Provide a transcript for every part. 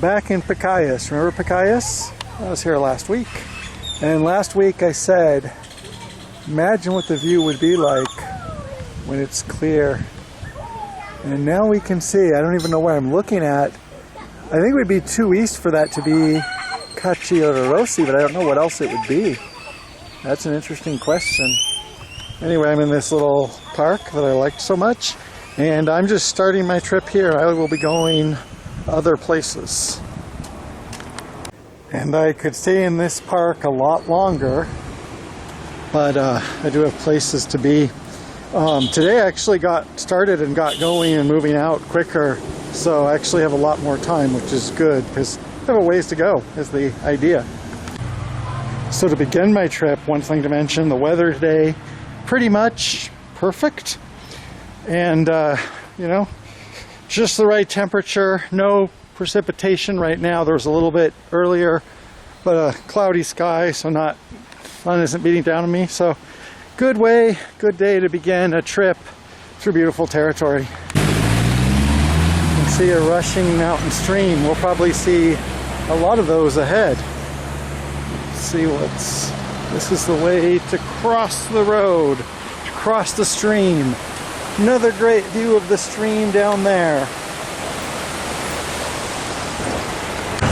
Back in Pacayas. Remember Pacayas? I was here last week. And last week I said, imagine what the view would be like when it's clear. And now we can see, I don't even know where I'm looking at. I think it would be too east for that to be Capellades, but I don't know what else it would be. That's an interesting question. Anyway, I'm in this little park that I liked so much, and I'm just starting my trip here. I will be going other places. And I could stay in this park a lot longer, but I do have places to be. Today I actually got started and got going and moving out quicker, so I actually have a lot more time, which is good because I have a ways to go, is the idea. So to begin my trip, one thing to mention, the weather today, pretty much perfect. And, you know, just the right temperature, no precipitation right now. There was a little bit earlier, but a cloudy sky, so sun isn't beating down on me. So good day to begin a trip through beautiful territory. You can see a rushing mountain stream. We'll probably see a lot of those ahead. Let's see this is the way to cross the road, to cross the stream. Another great view of the stream down there.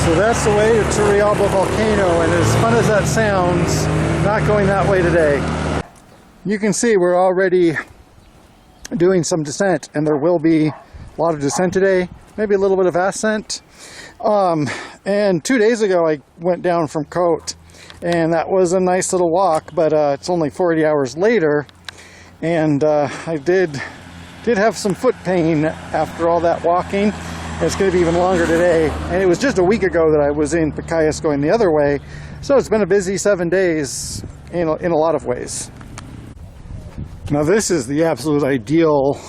So that's the way to Turrialba volcano, and as fun as that sounds, not going that way today. You can see we're already doing some descent, and there will be a lot of descent today, maybe a little bit of ascent. And 2 days ago I went down from Cote, and that was a nice little walk, but it's only 40 hours later, and I did have some foot pain after all that walking. It's going to be even longer today, and it was just a week ago that I was in Pacayas going the other way, so it's been a busy 7 days in a lot of ways. Now this is the absolute ideal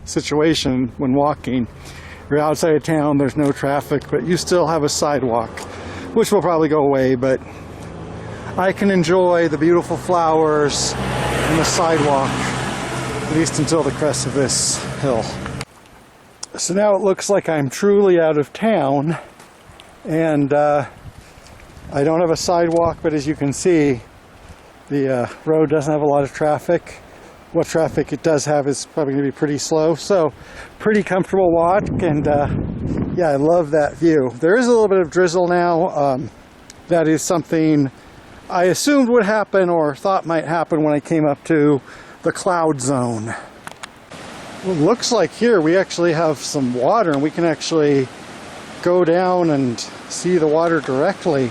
situation when walking. You're outside of town, there's no traffic, but you still have a sidewalk, which will probably go away, but I can enjoy the beautiful flowers and the sidewalk, at least until the crest of this hill. So now it looks like I'm truly out of town, and I don't have a sidewalk, but as you can see, the road doesn't have a lot of traffic. What traffic it does have is probably going to be pretty slow, so pretty comfortable walk, and yeah, I love that view. There is a little bit of drizzle now. That is something I assumed would happen or thought might happen when I came up to the cloud zone. Well, it looks like here we actually have some water, and we can actually go down and see the water directly,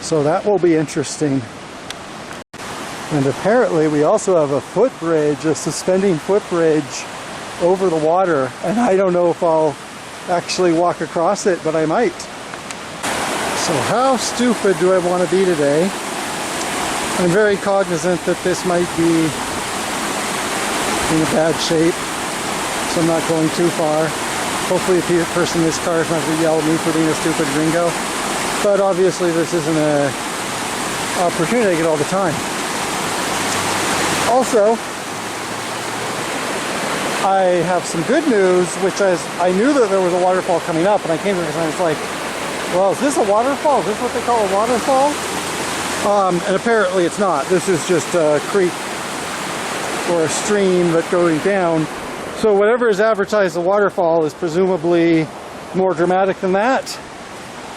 so that will be interesting. And apparently we also have a footbridge, a suspending footbridge over the water, and I don't know if I'll actually walk across it, but I might. So how stupid do I want to be today? I'm very cognizant that this might be in a bad shape, so I'm not going too far. Hopefully the person in this car is not going to yell at me for being a stupid gringo, but obviously this isn't an opportunity I get all the time. Also, I have some good news, which is I knew that there was a waterfall coming up, and I came to this and I was like, well, is this a waterfall? Is this what they call a waterfall? And apparently it's not. This is just a creek or a stream that's going down. So whatever is advertised as a waterfall is presumably more dramatic than that.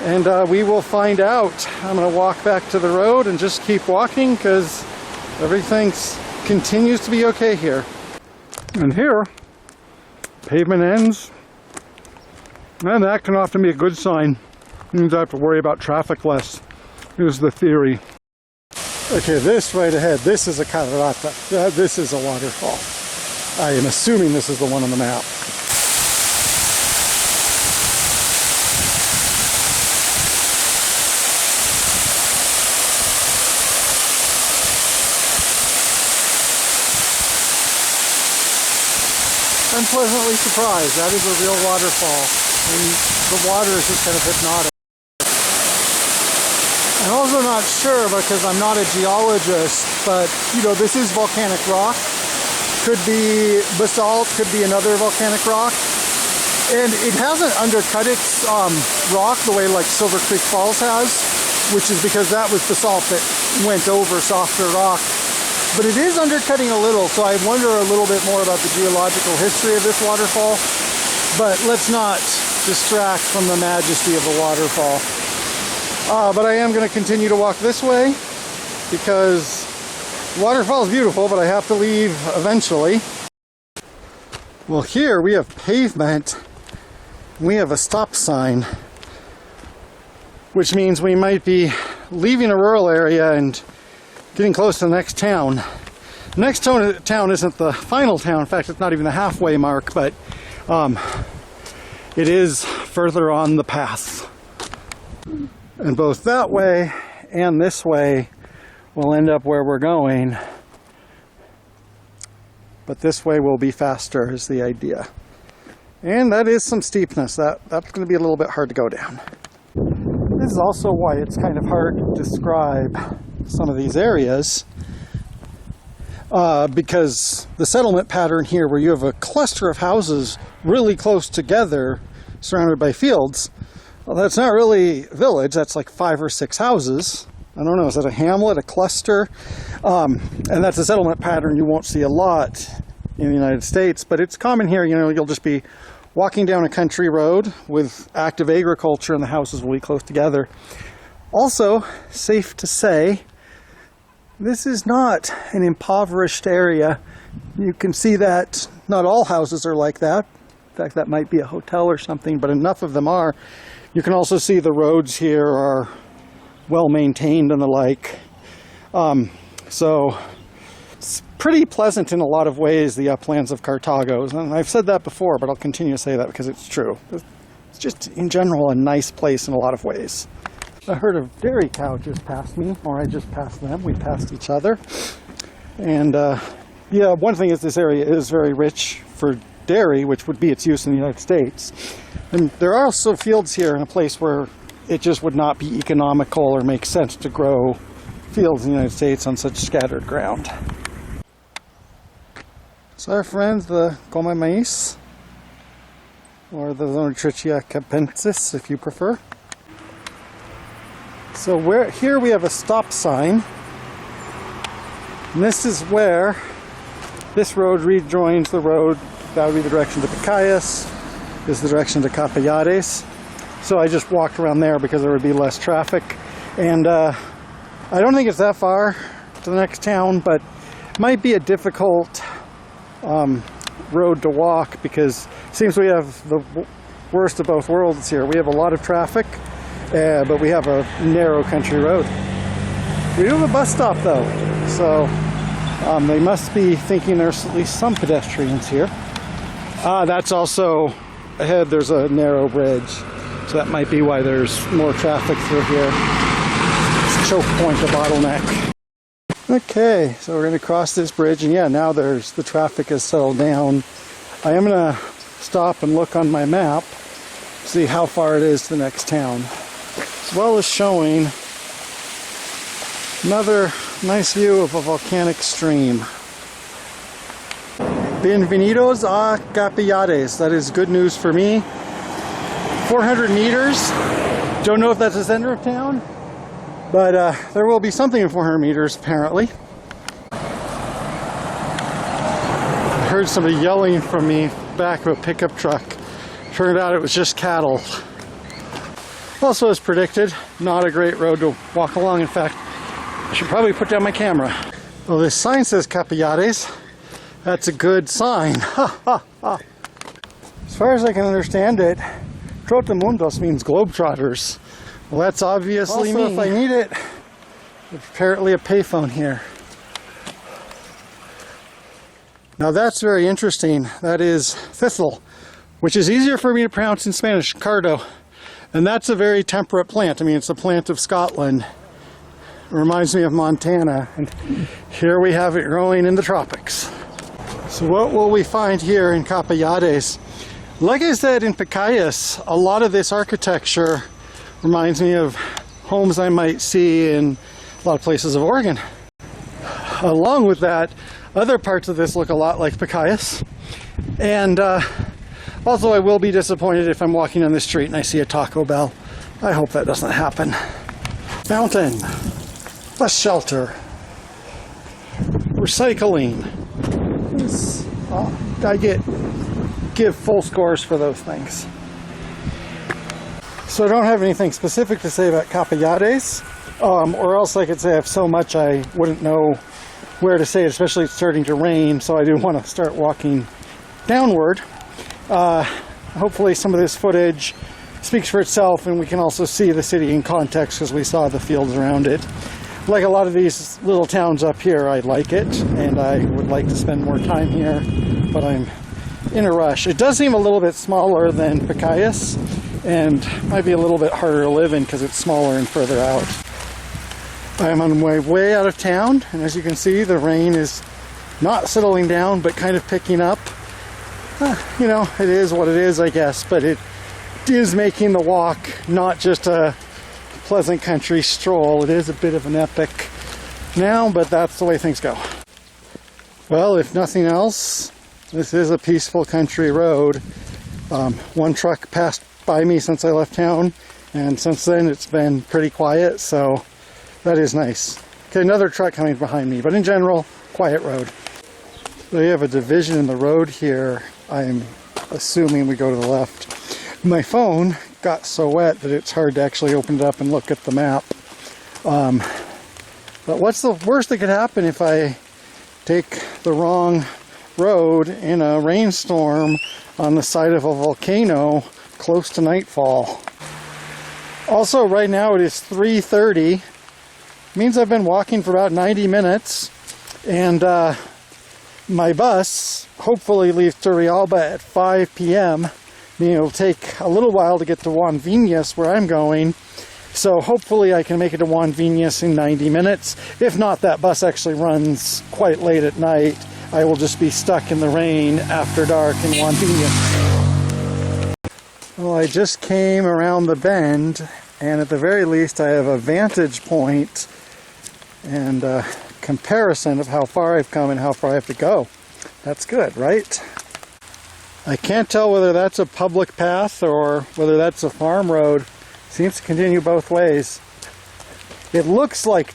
And we will find out. I'm going to walk back to the road and just keep walking because everything continues to be okay here. And here, pavement ends. And that can often be a good sign. It means I have to worry about traffic less, is the theory. Okay, this right ahead, this is a catarata. This is a waterfall. I am assuming this is the one on the map. I'm pleasantly surprised. That is a real waterfall. And the water is just kind of hypnotic. I'm also not sure because I'm not a geologist, but you know, this is volcanic rock. Could be basalt, could be another volcanic rock. And it hasn't undercut its rock the way like Silver Creek Falls has, which is because that was basalt that went over softer rock. But it is undercutting a little, so I wonder a little bit more about the geological history of this waterfall. But let's not distract from the majesty of a waterfall. But I am going to continue to walk this way because the waterfall is beautiful, but I have to leave eventually. Well, here we have pavement. We have a stop sign, which means we might be leaving a rural area and getting close to the next town. The next town isn't the final town. In fact, it's not even the halfway mark, but it is further on the path. And both that way and this way will end up where we're going. But this way will be faster is the idea. And that is some steepness. That's going to be a little bit hard to go down. This is also why it's kind of hard to describe some of these areas. Because the settlement pattern here, where you have a cluster of houses really close together, surrounded by fields, well, that's not really a village. That's like 5 or 6 houses. I don't know, is that a hamlet, a cluster? And that's a settlement pattern you won't see a lot in the United States, but it's common here. You know, you'll just be walking down a country road with active agriculture and the houses will be close together. Also, safe to say, this is not an impoverished area. You can see that not all houses are like that. In fact, that might be a hotel or something, but enough of them are. You can also see the roads here are well maintained and the like. So it's pretty pleasant in a lot of ways, the uplands of Cartago. And I've said that before, but I'll continue to say that because it's true. It's just, in general, a nice place in a lot of ways. A herd of dairy cow just passed me, or I just passed them. We passed each other. And yeah, one thing is this area is very rich for dairy, which would be its use in the United States. And there are also fields here in a place where it just would not be economical or make sense to grow fields in the United States on such scattered ground. So our friends, the Come Maíz, or the Zonotrichia capensis, if you prefer. So here we have a stop sign, and this is where this road rejoins the road. That would be the direction to Pacayas, this is the direction to Capellades. So I just walked around there because there would be less traffic. And I don't think it's that far to the next town, but it might be a difficult road to walk because it seems we have the worst of both worlds here. We have a lot of traffic, but we have a narrow country road. We do have a bus stop though, so they must be thinking there's at least some pedestrians here. That's also ahead, there's a narrow bridge. So that might be why there's more traffic through here. It's a choke point, a bottleneck. Okay, so we're going to cross this bridge, and yeah, now the traffic has settled down. I am going to stop and look on my map, see how far it is to the next town, as well as showing another nice view of a volcanic stream. Bienvenidos a Capellades. That is good news for me. 400 meters. Don't know if that's the center of town, but there will be something in 400 meters apparently. I heard somebody yelling from me back of a pickup truck. Turned out it was just cattle. Also, as predicted, not a great road to walk along. In fact, I should probably put down my camera. Well, this sign says Capellades. That's a good sign. As far as I can understand it, Trotamundos means globetrotters. Well, that's obviously me. If I need it, there's apparently a payphone here. Now that's very interesting. That is thistle, which is easier for me to pronounce in Spanish, cardo. And that's a very temperate plant. I mean, it's a plant of Scotland. It reminds me of Montana. And here we have it growing in the tropics. So what will we find here in Capellades? Like I said, in Pacayas, a lot of this architecture reminds me of homes I might see in a lot of places of Oregon. Along with that, other parts of this look a lot like Pacayas. And Also, I will be disappointed if I'm walking on the street and I see a Taco Bell. I hope that doesn't happen. Fountain, bus shelter, recycling. I give full scores for those things. So I don't have anything specific to say about Capellades, or else I could say I have so much I wouldn't know where to say it, especially it's starting to rain, so I do want to start walking downward. Hopefully some of this footage speaks for itself, and we can also see the city in context because we saw the fields around it. Like a lot of these little towns up here, I like it, and I would like to spend more time here, but I'm in a rush. It does seem a little bit smaller than Pacayas, and might be a little bit harder to live in because it's smaller and further out. I'm on my way out of town, and as you can see, the rain is not settling down, but kind of picking up. You know, it is what it is, I guess, but it is making the walk not just a pleasant country stroll. It is a bit of an epic now, but that's the way things go. Well, if nothing else, this is a peaceful country road. One truck passed by me since I left town, and since then it's been pretty quiet, so that is nice. Okay, another truck coming behind me, but in general, quiet road. So you have a division in the road here. I'm assuming we go to the left. My phone got so wet that it's hard to actually open it up and look at the map. But what's the worst that could happen if I take the wrong road in a rainstorm on the side of a volcano close to nightfall? Also, right now it is 3:30. Means I've been walking for about 90 minutes, and my bus hopefully leaves Turrialba at 5 p.m. Meaning it'll take a little while to get to Juan Viñas, where I'm going. So hopefully I can make it to Juan Viñas in 90 minutes. If not, that bus actually runs quite late at night. I will just be stuck in the rain after dark in Juan Viñas. Well, I just came around the bend, and at the very least I have a vantage point and a comparison of how far I've come and how far I have to go. That's good, right? I can't tell whether that's a public path or whether that's a farm road. Seems to continue both ways. It looks like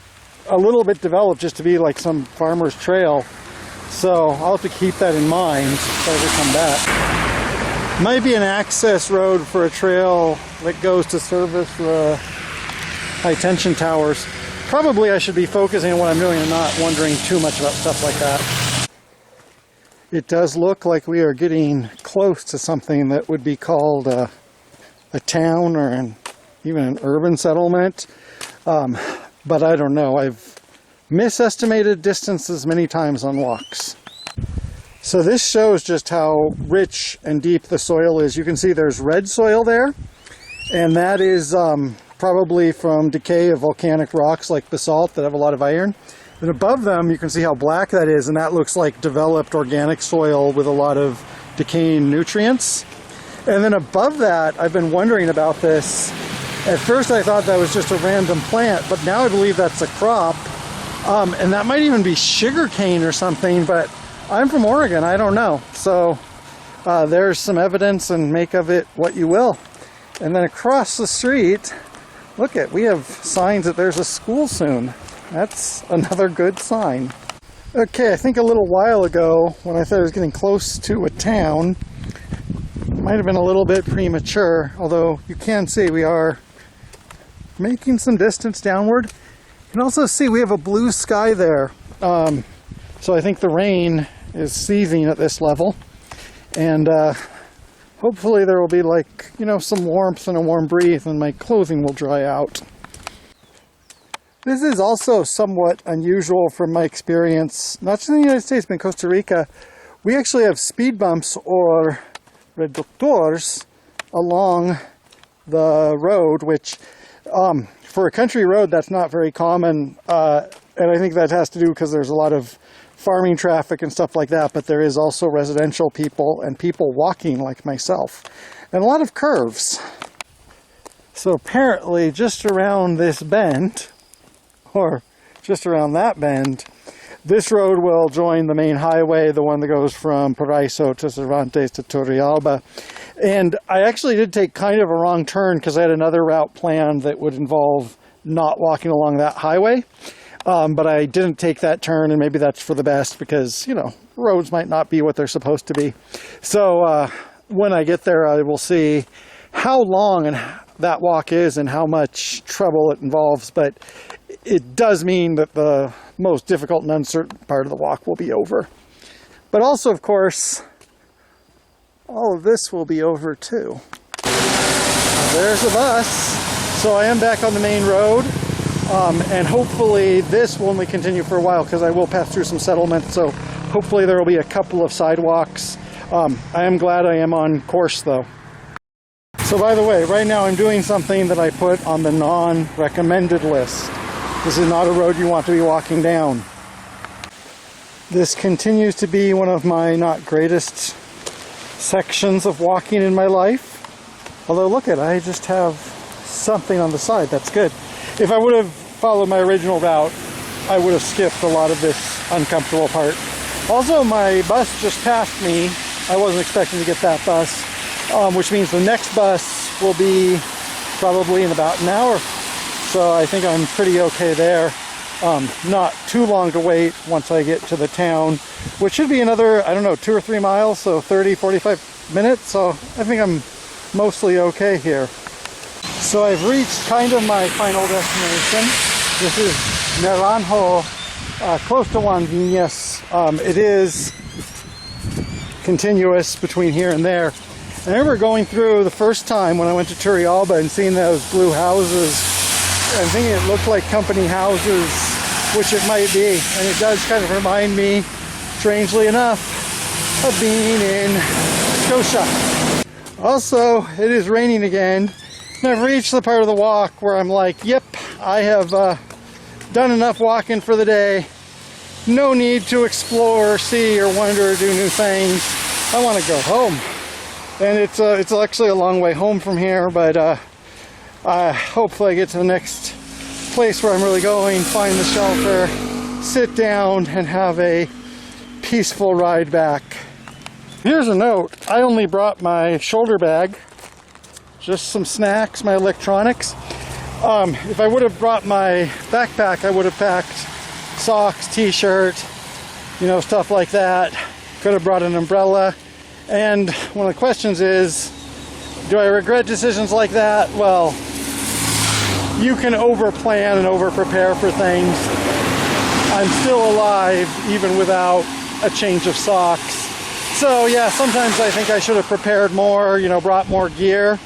a little bit developed just to be like some farmer's trail. So I'll have to keep that in mind if I ever come back. Might be an access road for a trail that goes to service the high tension towers. Probably I should be focusing on what I'm doing and not wondering too much about stuff like that. It does look like we are getting close to something that would be called a town or even an urban settlement. But I don't know. I've misestimated distances many times on walks. So this shows just how rich and deep the soil is. You can see there's red soil there, and that is probably from decay of volcanic rocks like basalt that have a lot of iron. And above them, you can see how black that is, and that looks like developed organic soil with a lot of decaying nutrients. And then above that, I've been wondering about this. At first, I thought that was just a random plant, but now I believe that's a crop. And that might even be sugarcane or something, but I'm from Oregon, I don't know. So there's some evidence, and make of it what you will. And then across the street, look we have signs that there's a school soon. That's another good sign. Okay, I think a little while ago, when I thought I was getting close to a town, it might have been a little bit premature, although you can see we are making some distance downward. You can also see we have a blue sky there. So I think the rain is ceasing at this level. And hopefully there will be some warmth and a warm breeze, and my clothing will dry out. This is also somewhat unusual from my experience, not just in the United States, but in Costa Rica. We actually have speed bumps or reductors along the road, which for a country road, that's not very common. And I think that has to do because there's a lot of farming traffic and stuff like that, but there is also residential people and people walking like myself, and a lot of curves. So apparently just around this bend, or just around that bend, this road will join the main highway, the one that goes from Paraiso to Cervantes to Turrialba. And I actually did take kind of a wrong turn because I had another route planned that would involve not walking along that highway. But I didn't take that turn, and maybe that's for the best because, you know, roads might not be what they're supposed to be. So when I get there, I will see how long that walk is and how much trouble it involves. But it does mean that the most difficult and uncertain part of the walk will be over. But also, of course, all of this will be over too. There's a bus. So I am back on the main road. And hopefully this will only continue for a while because I will pass through some settlements. So hopefully there will be a couple of sidewalks. I am glad I am on course though. So by the way, right now I'm doing something that I put on the non-recommended list. This is not a road you want to be walking down. This continues to be one of my not greatest sections of walking in my life. Although look at it, I just have something on the side. That's good. If I would have followed my original route, I would have skipped a lot of this uncomfortable part. Also, my bus just passed me. I wasn't expecting to get that bus, which means the next bus will be probably in about an hour. So I think I'm pretty okay there. Not too long to wait once I get to the town, which should be another, I don't know, 2 or 3 miles, so 30, 45 minutes. So I think I'm mostly okay here. So I've reached kind of my final destination. This is Naranjo, close to Juan Viñas. It is continuous between here and there. I remember going through the first time when I went to Turrialba and seeing those blue houses and thinking it looked like company houses, which it might be. And it does kind of remind me, strangely enough, of being in Scotia. Also, it is raining again. And I've reached the part of the walk where I'm like, yep, I have done enough walking for the day. No need to explore, see, or wonder, or do new things. I want to go home. And it's actually a long way home from here, but hopefully I get to the next place where I'm really going, find the shelter, sit down, and have a peaceful ride back. Here's a note. I only brought my shoulder bag, just some snacks, my electronics. If I would have brought my backpack, I would have packed socks, t-shirt, you know, stuff like that. Could have brought an umbrella. And one of the questions is, do I regret decisions like that? Well, you can over-plan and over-prepare for things. I'm still alive even without a change of socks. So yeah, sometimes I think I should have prepared more, you know, brought more gear.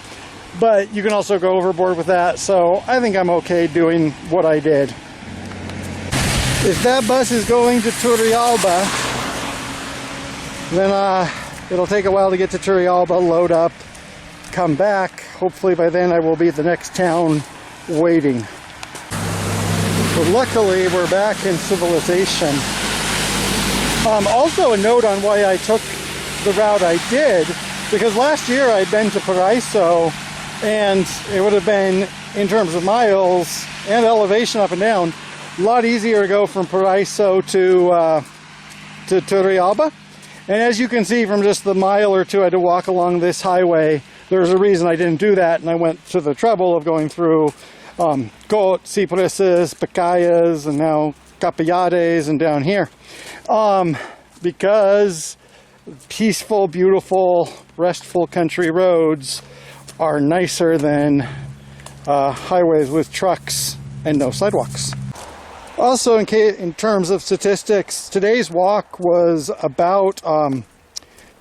But you can also go overboard with that. So I think I'm okay doing what I did. If that bus is going to Turrialba, then it'll take a while to get to Turrialba, load up, come back. Hopefully by then I will be at the next town waiting. But luckily we're back in civilization. Also a note on why I took the route I did, because last year I'd been to Paraiso and it would have been, in terms of miles and elevation up and down, a lot easier to go from Paraiso to Turrialba. And as you can see from just the mile or two I had to walk along this highway, there's a reason I didn't do that, and I went to the trouble of going through Coat, Cypresses, Pacayas, and now Capellades and down here. Because peaceful, beautiful, restful country roads are nicer than highways with trucks and no sidewalks. Also, in terms of statistics, today's walk was about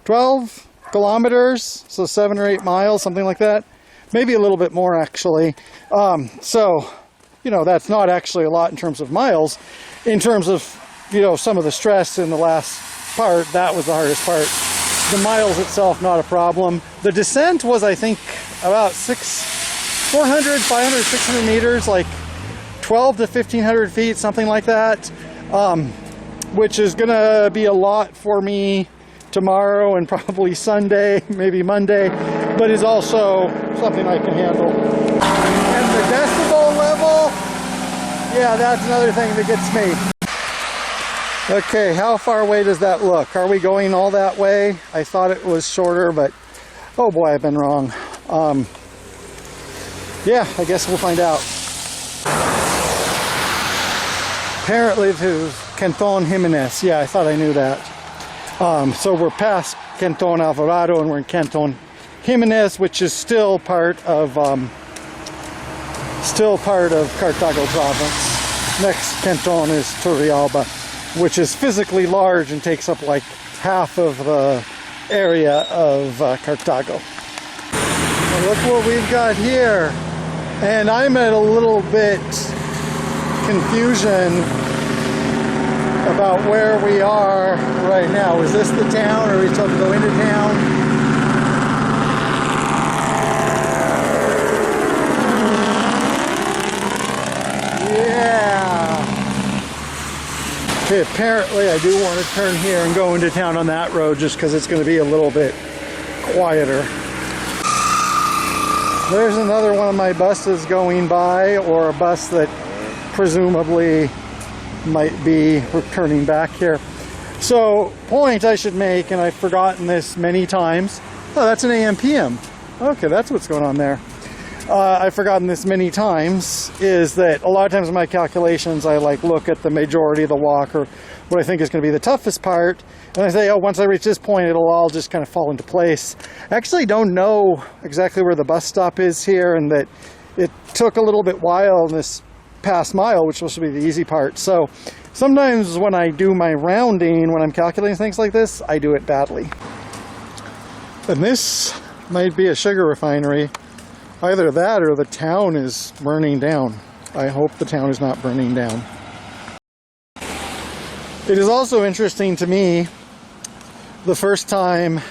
12 kilometers, so 7 or 8 miles, something like that. Maybe a little bit more, actually. So, you know, that's not actually a lot in terms of miles. In terms of, you know, some of the stress in the last part, that was the hardest part. The miles itself, not a problem. The descent was, I think, about 400, 500, 600 meters, like 12 to 1,500 feet, something like that, which is going to be a lot for me tomorrow and probably Sunday, maybe Monday, but is also something I can handle. And the decibel level, yeah, that's another thing that gets me. Okay, how far away does that look? Are we going all that way? I thought it was shorter, but Oh boy, I've been wrong. Yeah, I guess we'll find out. Apparently to Canton Jimenez. Yeah, I thought I knew that. So we're past Canton Alvarado and we're in Canton Jimenez, which is still part of Cartago Province. Next canton is Turrialba, which is physically large and takes up like half of the area of Cartago. Well, look what we've got here. And I'm at a little bit confusion about where we are right now. Is this the town, or are we supposed to go into town? Yeah. Okay, apparently I do want to turn here and go into town on that road just because it's going to be a little bit quieter. There's another one of my buses going by, or a bus that presumably might be returning back here. So, point I should make, and I've forgotten this many times. Oh, that's an AM/PM. Okay, that's what's going on there. I've forgotten this many times, is that a lot of times in my calculations I like look at the majority of the walk, or what I think is going to be the toughest part, and I say, oh, once I reach this point it'll all just kind of fall into place. I actually don't know exactly where the bus stop is here, and that it took a little bit while in this past mile, which was supposed to be the easy part. So sometimes when I do my rounding, when I'm calculating things like this, I do it badly. And this might be a sugar refinery. Either that or the town is burning down. I hope the town is not burning down. It is also interesting to me, the first time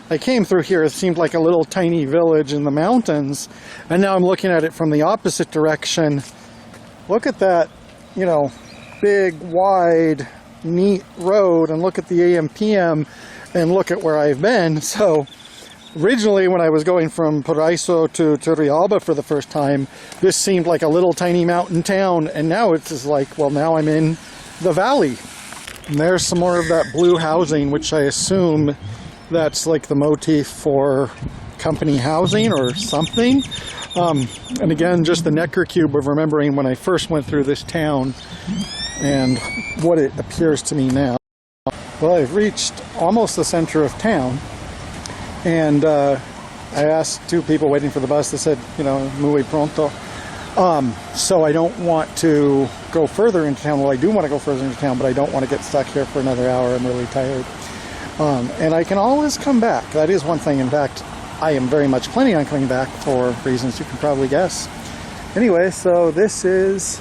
I came through here, it seemed like a little tiny village in the mountains, and now I'm looking at it from the opposite direction. Look at that, you know, big, wide, neat road, and look at the AM/PM, and look at where I've been. So originally, when I was going from Irazu to Turrialba for the first time, this seemed like a little tiny mountain town, and now it's just like, well, now I'm in the valley. And there's some more of that blue housing, which I assume that's like the motif for company housing or something. And again, just the Necker cube of remembering when I first went through this town and what it appears to me now. Well, I've reached almost the center of town. And I asked two people waiting for the bus, they said, you know, muy pronto. So I don't want to go further into town. Well, I do want to go further into town, but I don't want to get stuck here for another hour. I'm really tired. And I can always come back. That is one thing. In fact, I am very much planning on coming back for reasons you can probably guess. Anyway, so this is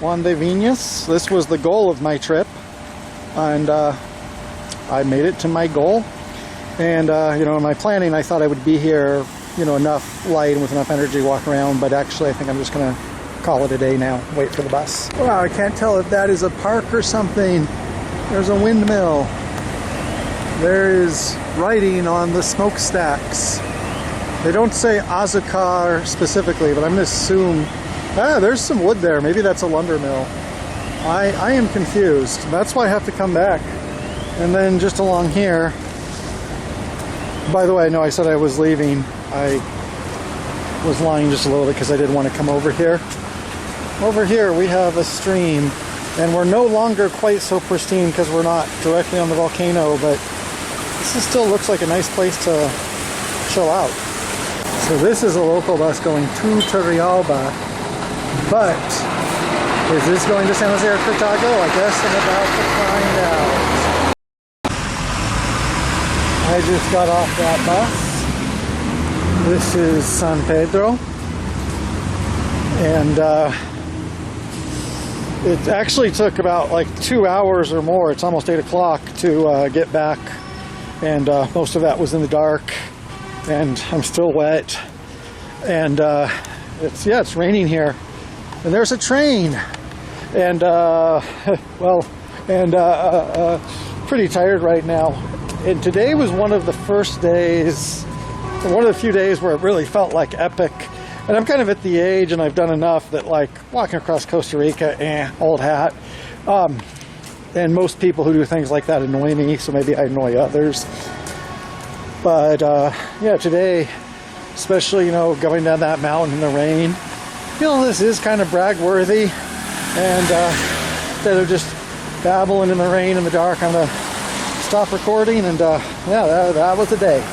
Juan Viñas. This was the goal of my trip. And I made it to my goal, and you know, in my planning I thought I would be here, you know, enough light and with enough energy to walk around, but actually I think I'm just gonna call it a day now, wait for the bus. Wow, I can't tell if that is a park or something. There's a windmill. There is writing on the smokestacks. They don't say Azucar specifically, but I'm gonna assume, there's some wood there, maybe that's a lumber mill. I am confused, that's why I have to come back. And then just along here, by the way, I know I said I was leaving. I was lying just a little bit because I didn't want to come over here. Over here we have a stream, and we're no longer quite so pristine because we're not directly on the volcano, but this still looks like a nice place to chill out. So this is a local bus going to Turrialba, but is this going to San Jose or Cartago? I guess I'm about to find out. I just got off that bus. This is San Pedro, and it actually took about like 2 hours or more. It's almost 8 o'clock to get back, and most of that was in the dark, and I'm still wet, and it's raining here, and there's a train, and pretty tired right now. And today was one of the first days, one of the few days where it really felt like epic. And I'm kind of at the age, and I've done enough that, like, walking across Costa Rica, old hat. And most people who do things like that annoy me, so maybe I annoy others. But yeah, today, especially, you know, going down that mountain in the rain, you know, this is kind of brag-worthy. And instead of just babbling in the rain in the dark, I'm gonna stop recording, and yeah, that was the day.